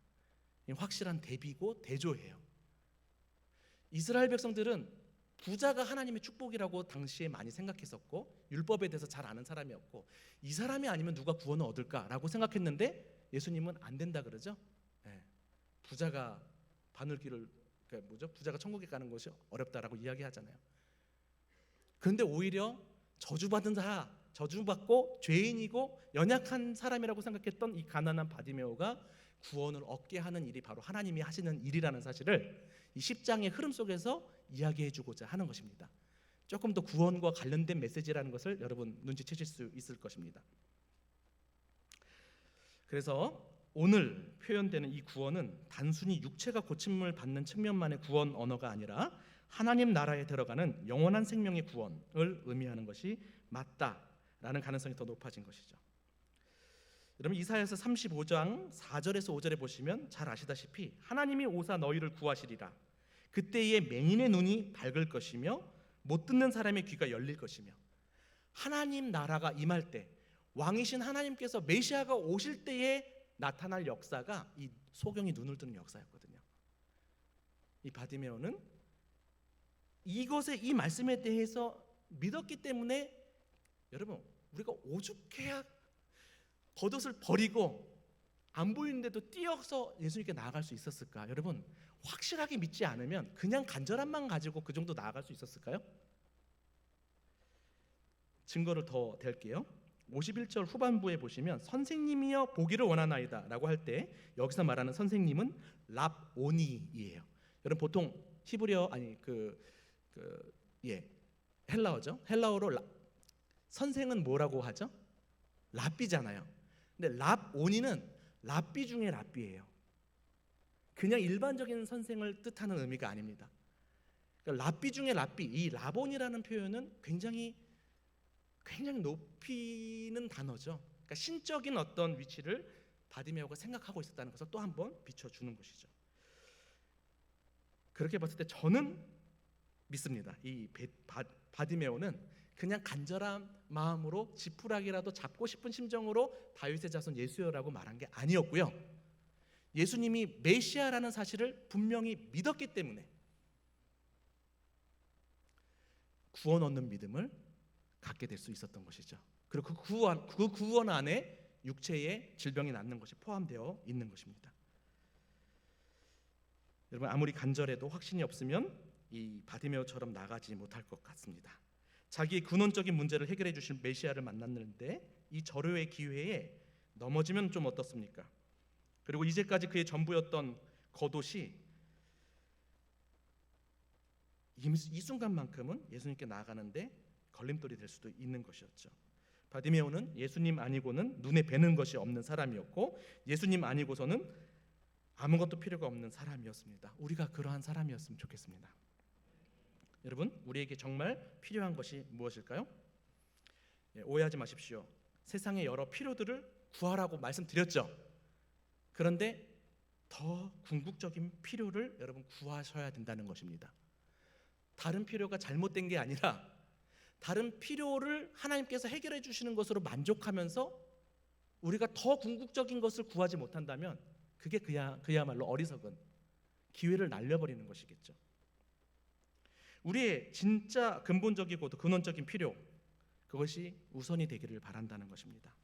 확실한 대비고 대조예요. 이스라엘 백성들은 부자가 하나님의 축복이라고 당시에 많이 생각했었고 율법에 대해서 잘 아는 사람이었고 이 사람이 아니면 누가 구원을 얻을까라고 생각했는데 예수님은 안 된다 그러죠. 네. 부자가 바늘길을 부자가 천국에 가는 것이 어렵다라고 이야기하잖아요. 그런데 오히려 저주받은 자, 저주받고 죄인이고 연약한 사람이라고 생각했던 이 가난한 바디메오가 구원을 얻게 하는 일이 바로 하나님이 하시는 일이라는 사실을 이 10장의 흐름 속에서 이야기해주고자 하는 것입니다. 조금 더 구원과 관련된 메시지라는 것을 여러분 눈치채실 수 있을 것입니다. 그래서 오늘 표현되는 이 구원은 단순히 육체가 고침을 받는 측면만의 구원 언어가 아니라 하나님 나라에 들어가는 영원한 생명의 구원을 의미하는 것이 맞다라는 가능성이 더 높아진 것이죠. 여러분 이사야서 35장 4절에서 5절에 보시면 잘 아시다시피 하나님이 오사 너희를 구하시리라. 그때의 맹인의 눈이 밝을 것이며 못 듣는 사람의 귀가 열릴 것이며 하나님 나라가 임할 때 왕이신 하나님께서 메시아가 오실 때에 나타날 역사가 이 소경이 눈을 뜨는 역사였거든요. 이 바디메오는 이것의 이 말씀에 대해서 믿었기 때문에 여러분 우리가 오죽해야 겉옷을 버리고 안 보이는데도 뛰어서 예수님께 나아갈 수 있었을까? 여러분 확실하게 믿지 않으면 그냥 간절함만 가지고 그 정도 나아갈 수 있었을까요? 증거를 더 댈게요. 51절 후반부에 보시면 선생님이여 보기를 원하나이다 라고 할 때 여기서 말하는 선생님은 랍오니이에요. 여러분 보통 히브리어 헬라어죠. 헬라어로 선생은 뭐라고 하죠? 랍비잖아요. 근데 랍오니는 랍비 중에 랍비예요. 그냥 일반적인 선생을 뜻하는 의미가 아닙니다. 그러니까 랍비 중에 랍비, 이 라본이라는 표현은 굉장히 높이는 단어죠. 그러니까 신적인 어떤 위치를 바디메오가 생각하고 있었다는 것을 또 한 번 비춰주는 것이죠. 그렇게 봤을 때 저는 믿습니다. 이 바디메오는 그냥 간절한 마음으로 지푸라기라도 잡고 싶은 심정으로 다윗의 자손 예수여라고 말한 게 아니었고요. 예수님이 메시아라는 사실을 분명히 믿었기 때문에 구원 얻는 믿음을 갖게 될 수 있었던 것이죠. 그리고 그 구원 안에 육체의 질병이 낫는 것이 포함되어 있는 것입니다. 여러분 아무리 간절해도 확신이 없으면 이 바디메오처럼 나가지 못할 것 같습니다. 자기의 근원적인 문제를 해결해 주실 메시아를 만났는데 이 절호의 기회에 넘어지면 좀 어떻습니까? 그리고 이제까지 그의 전부였던 겉옷이 이 순간만큼은 예수님께 나아가는데 걸림돌이 될 수도 있는 것이었죠. 바디메오는 예수님 아니고는 눈에 뵈는 것이 없는 사람이었고 예수님 아니고서는 아무것도 필요가 없는 사람이었습니다. 우리가 그러한 사람이었으면 좋겠습니다. 여러분 우리에게 정말 필요한 것이 무엇일까요? 오해하지 마십시오. 세상의 여러 필요들을 구하라고 말씀드렸죠. 그런데 더 궁극적인 필요를 여러분 구하셔야 된다는 것입니다. 다른 필요가 잘못된 게 아니라 다른 필요를 하나님께서 해결해 주시는 것으로 만족하면서 우리가 더 궁극적인 것을 구하지 못한다면 그게 그야말로 어리석은 기회를 날려버리는 것이겠죠. 우리의 진짜 근본적이고도 근원적인 필요, 그것이 우선이 되기를 바란다는 것입니다.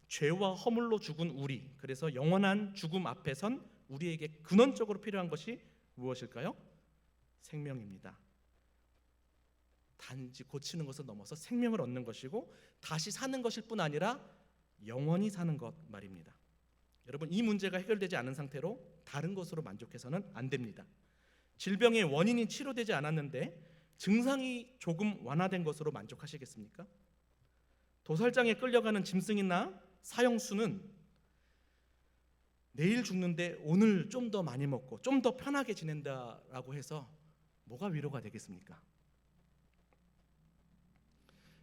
죄와 허물로 죽은 우리, 그래서 영원한 죽음 앞에 선 우리에게 근원적으로 필요한 것이 무엇일까요? 생명입니다. 단지 고치는 것을 넘어서 생명을 얻는 것이고 다시 사는 것일 뿐 아니라 영원히 사는 것 말입니다. 여러분, 이 문제가 해결되지 않은 상태로 다른 것으로 만족해서는 안 됩니다. 질병의 원인이 치료되지 않았는데 증상이 조금 완화된 것으로 만족하시겠습니까? 도살장에 끌려가는 짐승이나 사형수는 내일 죽는데 오늘 좀 더 많이 먹고 좀 더 편하게 지낸다라고 해서 뭐가 위로가 되겠습니까?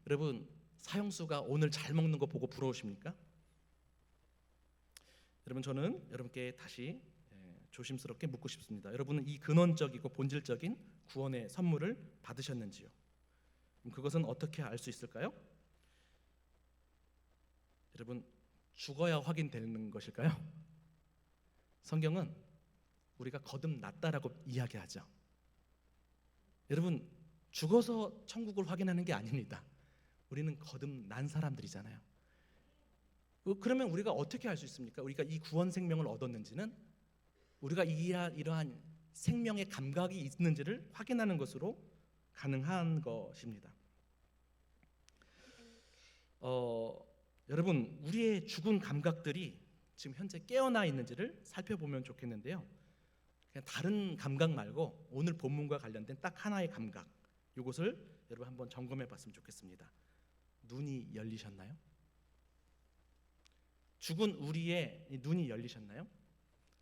여러분, 사형수가 오늘 잘 먹는 거 보고 부러우십니까? 여러분, 저는 여러분께 다시 조심스럽게 묻고 싶습니다. 여러분은 이 근원적이고 본질적인 구원의 선물을 받으셨는지요? 그것은 어떻게 알 수 있을까요? 여러분, 죽어야 확인되는 것일까요? 성경은 우리가 거듭났다라고 이야기하죠. 여러분, 죽어서 천국을 확인하는 게 아닙니다. 우리는 거듭난 사람들이잖아요. 그러면 우리가 어떻게 알 수 있습니까? 우리가 이 구원 생명을 얻었는지는 우리가 이러한 생명의 감각이 있는지를 확인하는 것으로 가능한 것입니다. 여러분, 우리의 죽은 감각들이 지금 현재 깨어나 있는지를 살펴보면 좋겠는데요. 그냥 다른 감각 말고 오늘 본문과 관련된 딱 하나의 감각, 이것을 여러분 한번 점검해 봤으면 좋겠습니다. 눈이 열리셨나요? 죽은 우리의 눈이 열리셨나요?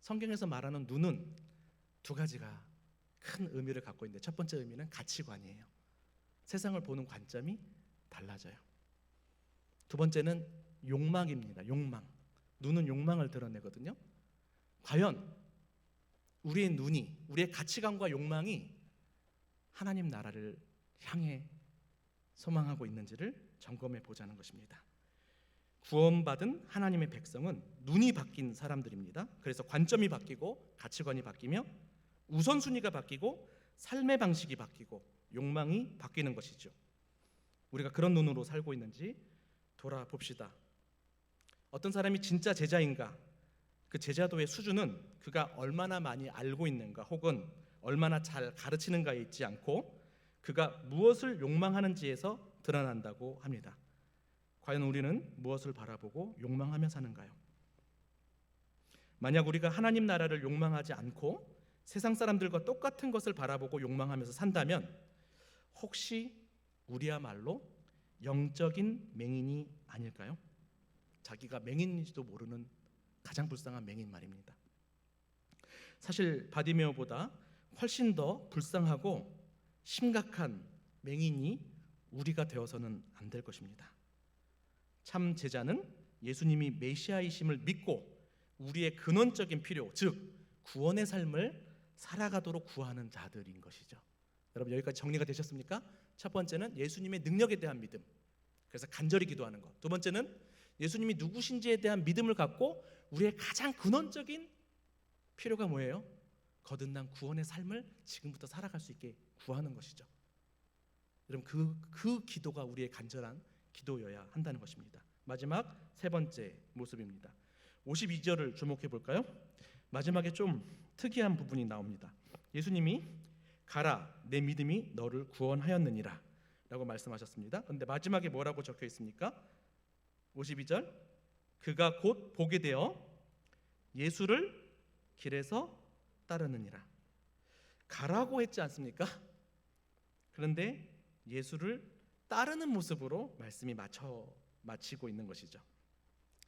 성경에서 말하는 눈은 두 가지가 큰 의미를 갖고 있는데, 첫 번째 의미는 가치관이에요. 세상을 보는 관점이 달라져요. 두 번째는 욕망입니다. 욕망. 눈은 욕망을 드러내거든요. 과연 우리의 눈이, 우리의 가치관과 욕망이 하나님 나라를 향해 소망하고 있는지를 점검해 보자는 것입니다. 구원받은 하나님의 백성은 눈이 바뀐 사람들입니다. 그래서 관점이 바뀌고 가치관이 바뀌며 우선순위가 바뀌고 삶의 방식이 바뀌고 욕망이 바뀌는 것이죠. 우리가 그런 눈으로 살고 있는지 돌아봅시다. 어떤 사람이 진짜 제자인가? 그 제자도의 수준은 그가 얼마나 많이 알고 있는가 혹은 얼마나 잘 가르치는가에 있지 않고 그가 무엇을 욕망하는지에서 드러난다고 합니다. 과연 우리는 무엇을 바라보고 욕망하며 사는가요? 만약 우리가 하나님 나라를 욕망하지 않고 세상 사람들과 똑같은 것을 바라보고 욕망하면서 산다면 혹시 우리야말로 영적인 맹인이 아닐까요? 자기가 맹인인지도 모르는 가장 불쌍한 맹인 말입니다. 사실 바디메오보다 훨씬 더 불쌍하고 심각한 맹인이 우리가 되어서는 안 될 것입니다. 참 제자는 예수님이 메시아이심을 믿고 우리의 근원적인 필요, 즉 구원의 삶을 살아가도록 구하는 자들인 것이죠. 여러분, 여기까지 정리가 되셨습니까? 첫 번째는 예수님의 능력에 대한 믿음, 그래서 간절히 기도하는 것. 두 번째는 예수님이 누구신지에 대한 믿음을 갖고 우리의 가장 근원적인 필요가 뭐예요? 거듭난 구원의 삶을 지금부터 살아갈 수 있게 구하는 것이죠. 여러분, 그 기도가 우리의 간절한 기도여야 한다는 것입니다. 마지막 세 번째 모습입니다. 52절을 주목해 볼까요? 마지막에 좀 특이한 부분이 나옵니다. 예수님이 가라, 내 믿음이 너를 구원하였느니라 라고 말씀하셨습니다. 그런데 마지막에 뭐라고 적혀 있습니까? 52절, 그가 곧 보게 되어 예수를 길에서 따르느니라. 가라고 했지 않습니까? 그런데 예수를 따르는 모습으로 말씀이 마치고 있는 것이죠.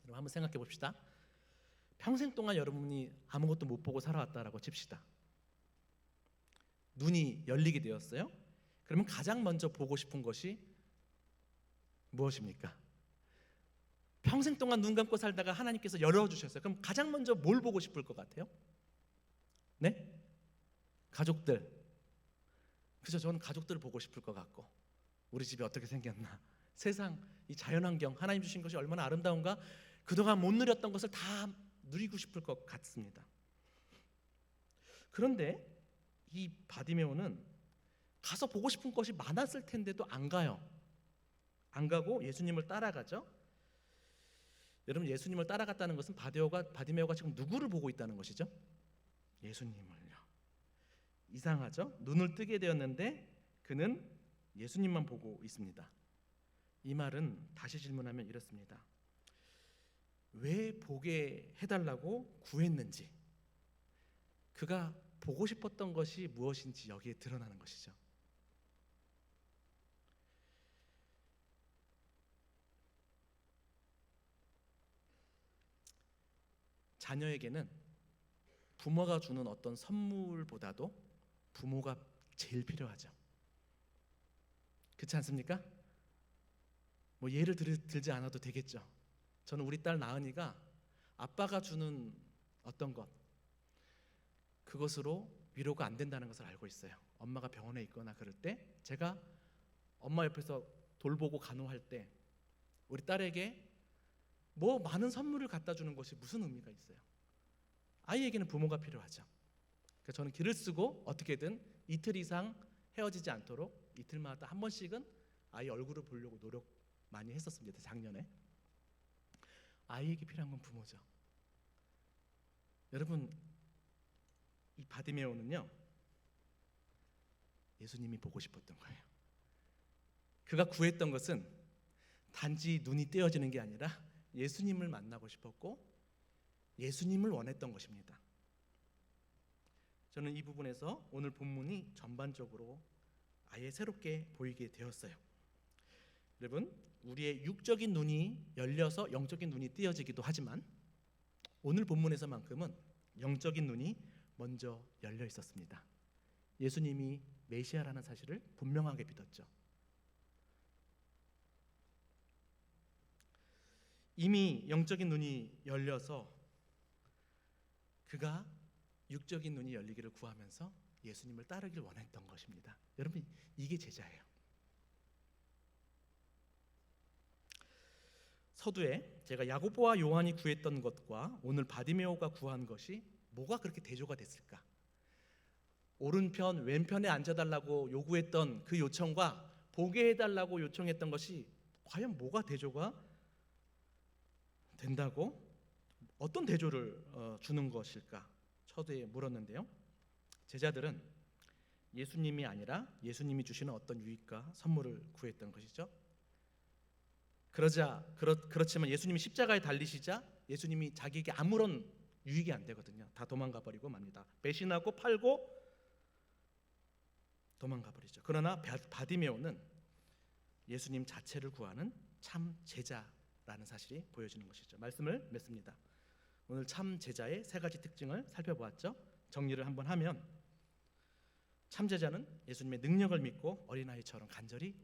여러분, 한번 생각해 봅시다. 평생 동안 여러분이 아무것도 못 보고 살아왔다라고 칩시다. 눈이 열리게 되었어요. 그러면 가장 먼저 보고 싶은 것이 무엇입니까? 평생 동안 눈 감고 살다가 하나님께서 열어주셨어요. 그럼 가장 먼저 뭘 보고 싶을 것 같아요? 네? 가족들. 그죠? 저는 가족들을 보고 싶을 것 같고, 우리 집이 어떻게 생겼나, 세상, 이 자연환경, 하나님 주신 것이 얼마나 아름다운가, 그동안 못 누렸던 것을 다 누리고 싶을 것 같습니다. 그런데 이 바디메오는 가서 보고 싶은 것이 많았을 텐데도 안 가요. 안 가고 예수님을 따라가죠. 여러분, 예수님을 따라갔다는 것은 바디메오가 지금 누구를 보고 있다는 것이죠? 예수님을요. 이상하죠? 눈을 뜨게 되었는데 그는 예수님만 보고 있습니다. 이 말은 다시 질문하면 이렇습니다. 왜 보게 해달라고 구했는지, 그가 보고 싶었던 것이 무엇인지 여기에 드러나는 것이죠. 자녀에게는 부모가 주는 어떤 선물보다도 부모가 제일 필요하죠. 그렇지 않습니까? 뭐 예를 들지 않아도 되겠죠. 저는 우리 딸 나은이가 아빠가 주는 어떤 것, 그것으로 위로가 안 된다는 것을 알고 있어요. 엄마가 병원에 있거나 그럴 때 제가 엄마 옆에서 돌보고 간호할 때 우리 딸에게 뭐 많은 선물을 갖다 주는 것이 무슨 의미가 있어요? 아이에게는 부모가 필요하죠. 그래서 저는 길을 쓰고 어떻게든 이틀 이상 헤어지지 않도록 이틀마다 한 번씩은 아이 얼굴을 보려고 노력 많이 했었습니다. 작년에. 아이에게 필요한 건 부모죠. 여러분, 이 바디메오는요, 예수님이 보고 싶었던 거예요. 그가 구했던 것은 단지 눈이 떼어지는 게 아니라 예수님을 만나고 싶었고 예수님을 원했던 것입니다. 저는 이 부분에서 오늘 본문이 전반적으로 아예 새롭게 보이게 되었어요. 여러분, 우리의 육적인 눈이 열려서 영적인 눈이 띄어지기도 하지만 오늘 본문에서만큼은 영적인 눈이 먼저 열려 있었습니다. 예수님이 메시아라는 사실을 분명하게 믿었죠. 이미 영적인 눈이 열려서 그가 육적인 눈이 열리기를 구하면서 예수님을 따르길 원했던 것입니다. 여러분, 이게 제자예요. 서두에 제가 야고보와 요한이 구했던 것과 오늘 바디메오가 구한 것이 뭐가 그렇게 대조가 됐을까? 오른편 왼편에 앉아달라고 요구했던 그 요청과 보게 해달라고 요청했던 것이 과연 뭐가 대조가 된다고? 어떤 대조를 주는 것일까? 서두에 물었는데요. 제자들은 예수님이 아니라 예수님이 주시는 어떤 유익과 선물을 구했던 것이죠. 그렇지만 예수님이 십자가에 달리시자 예수님이 자기에게 아무런 유익이 안 되거든요. 다 도망가 버리고 맙니다. 배신하고 팔고 도망가 버리죠. 그러나 바디메오는 예수님 자체를 구하는 참 제자라는 사실이 보여지는 것이죠. 말씀을 맺습니다. 오늘 참 제자의 세 가지 특징을 살펴보았죠. 정리를 한번 하면 참 제자는 예수님의 능력을 믿고 어린아이처럼 간절히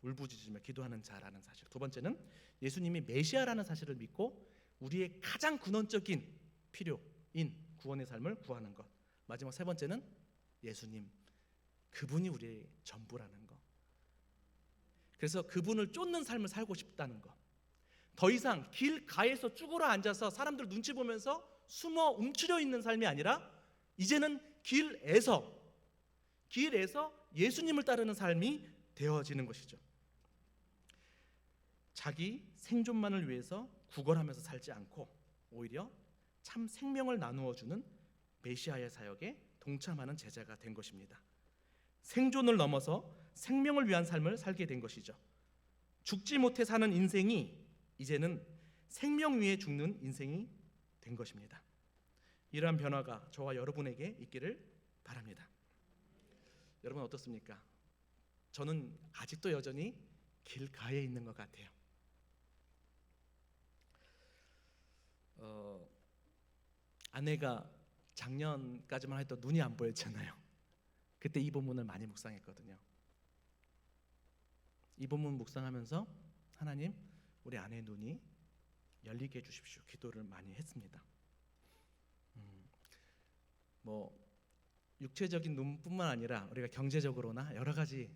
울부짖으며 기도하는 자라는 사실. 두 번째는 예수님이 메시아라는 사실을 믿고 우리의 가장 근원적인 필요인 구원의 삶을 구하는 것. 마지막 세 번째는 예수님, 그분이 우리의 전부라는 것. 그래서 그분을 쫓는 삶을 살고 싶다는 것. 더 이상 길가에서 쭈그러 앉아서 사람들 눈치 보면서 숨어 움츠려 있는 삶이 아니라 이제는 길에서 예수님을 따르는 삶이 되어지는 것이죠. 자기 생존만을 위해서 구걸하면서 살지 않고 오히려 참 생명을 나누어 주는 메시아의 사역에 동참하는 제자가 된 것입니다. 생존을 넘어서 생명을 위한 삶을 살게 된 것이죠. 죽지 못해 사는 인생이 이제는 생명 위에 죽는 인생이 된 것입니다. 이러한 변화가 저와 여러분에게 있기를 바랍니다. 여러분 어떻습니까? 저는 아직도 여전히 길가에 있는 것 같아요. 아내가 작년까지만 해도 눈이 안 보였잖아요. 그때 이 본문을 많이 묵상했거든요. 이 본문 묵상하면서 하나님, 우리 아내의 눈이 열리게 해주십시오. 기도를 많이 했습니다. 뭐 육체적인 눈뿐만 아니라 우리가 경제적으로나 여러 가지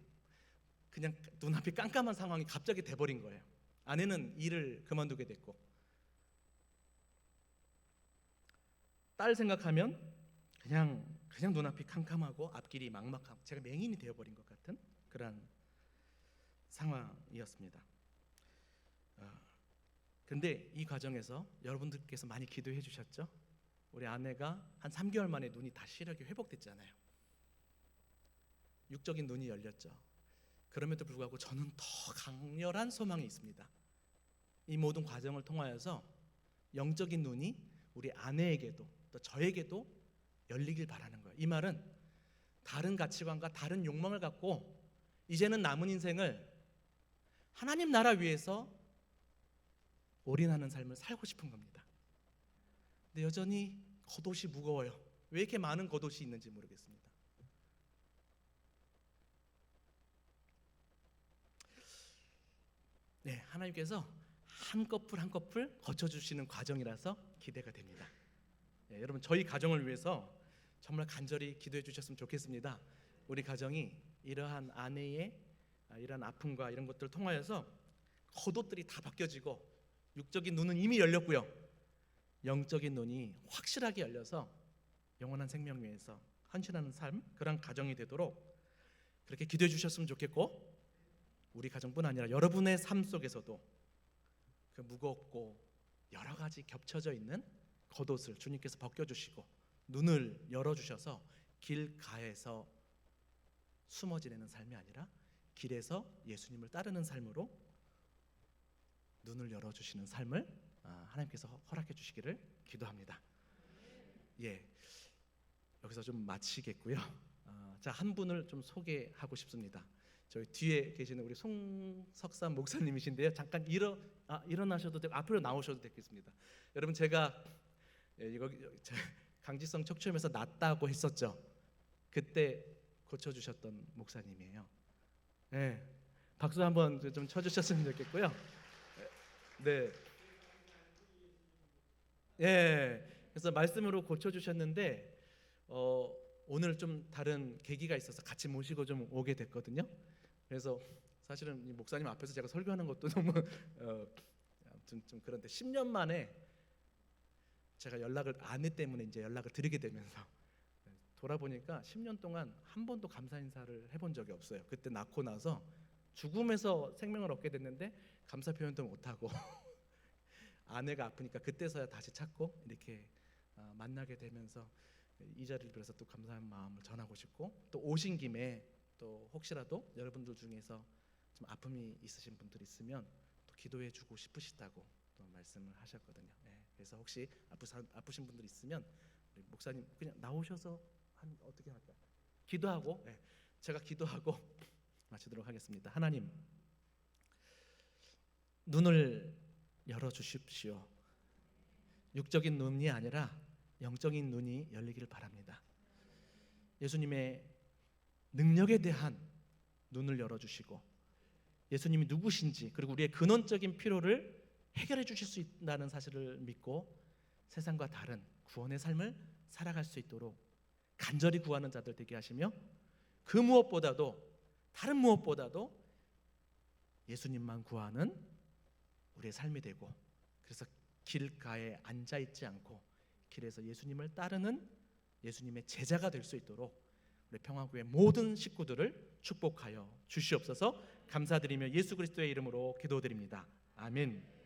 그냥 눈앞이 깜깜한 상황이 갑자기 돼버린 거예요. 아내는 일을 그만두게 됐고 딸 생각하면 그냥 눈앞이 캄캄하고 앞길이 막막하고 제가 맹인이 되어버린 것 같은 그런 상황이었습니다. 근데 이 과정에서 여러분들께서 많이 기도해 주셨죠? 우리 아내가 한 3개월 만에 눈이 다시 시력이 회복됐잖아요. 육적인 눈이 열렸죠. 그럼에도 불구하고 저는 더 강렬한 소망이 있습니다. 이 모든 과정을 통하여서 영적인 눈이 우리 아내에게도 또 저에게도 열리길 바라는 거예요. 이 말은 다른 가치관과 다른 욕망을 갖고 이제는 남은 인생을 하나님 나라 위해서 올인하는 삶을 살고 싶은 겁니다. 근데 여전히 겉옷이 무거워요. 왜 이렇게 많은 겉옷이 있는지 모르겠습니다. 네, 하나님께서 한 커플 한 커플 거쳐주시는 과정이라서 기대가 됩니다. 네, 여러분 저희 가정을 위해서 정말 간절히 기도해 주셨으면 좋겠습니다. 우리 가정이 이러한 아내의 이러한 아픔과 이런 것들을 통하여서 겉옷들이 다 벗겨지고 육적인 눈은 이미 열렸고요, 영적인 눈이 확실하게 열려서 영원한 생명 위해서 헌신하는 삶, 그런 가정이 되도록 그렇게 기도해 주셨으면 좋겠고, 우리 가정뿐 아니라 여러분의 삶 속에서도 그 무겁고 여러 가지 겹쳐져 있는 겉옷을 주님께서 벗겨주시고 눈을 열어주셔서 길가에서 숨어 지내는 삶이 아니라 길에서 예수님을 따르는 삶으로 눈을 열어주시는 삶을 하나님께서 허락해 주시기를 기도합니다. 예, 여기서 좀 마치겠고요. 자, 한 분을 좀 소개하고 싶습니다. 저희 뒤에 계시는 우리 송석삼 목사님이신데요. 잠깐 일어나셔도 되고 앞으로 나오셔도 되겠습니다. 여러분 제가 이거 강지성 척추염에서 낫다고 했었죠. 그때 고쳐주셨던 목사님이에요. 네, 박수 한번 좀 쳐주셨으면 좋겠고요. 네, 예, 그래서 말씀으로 고쳐주셨는데 오늘 좀 다른 계기가 있어서 같이 모시고 좀 오게 됐거든요. 그래서 사실은 이 목사님 앞에서 제가 설교하는 것도 너무 아무튼 좀 그런데 10년 만에 제가 아내 때문에 이제 연락을 드리게 되면서 돌아보니까 10년 동안 한 번도 감사 인사를 해본 적이 없어요. 그때 낳고 나서 죽음에서 생명을 얻게 됐는데 감사 표현도 못하고 아내가 아프니까 그때서야 다시 찾고 이렇게 만나게 되면서 이 자리를 빌어서 또 감사한 마음을 전하고 싶고, 또 오신 김에 또 혹시라도 여러분들 중에서 좀 아픔이 있으신 분들 있으면 또 기도해 주고 싶으시다고 또 말씀을 하셨거든요. 네, 그래서 혹시 아프신 분들 있으면 우리 목사님 그냥 나오셔서 어떻게 할까요? 기도하고, 네, 제가 기도하고 마치도록 하겠습니다. 하나님, 눈을 열어 주십시오. 육적인 눈이 아니라 영적인 눈이 열리기를 바랍니다. 예수님의 능력에 대한 눈을 열어주시고 예수님이 누구신지, 그리고 우리의 근원적인 필요를 해결해 주실 수 있다는 사실을 믿고 세상과 다른 구원의 삶을 살아갈 수 있도록 간절히 구하는 자들 되게 하시며, 그 무엇보다도 다른 무엇보다도 예수님만 구하는 우리의 삶이 되고, 그래서 길가에 앉아있지 않고 길에서 예수님을 따르는 예수님의 제자가 될 수 있도록 우리 평화교회 모든 식구들을 축복하여 주시옵소서. 감사드리며 예수 그리스도의 이름으로 기도드립니다. 아멘.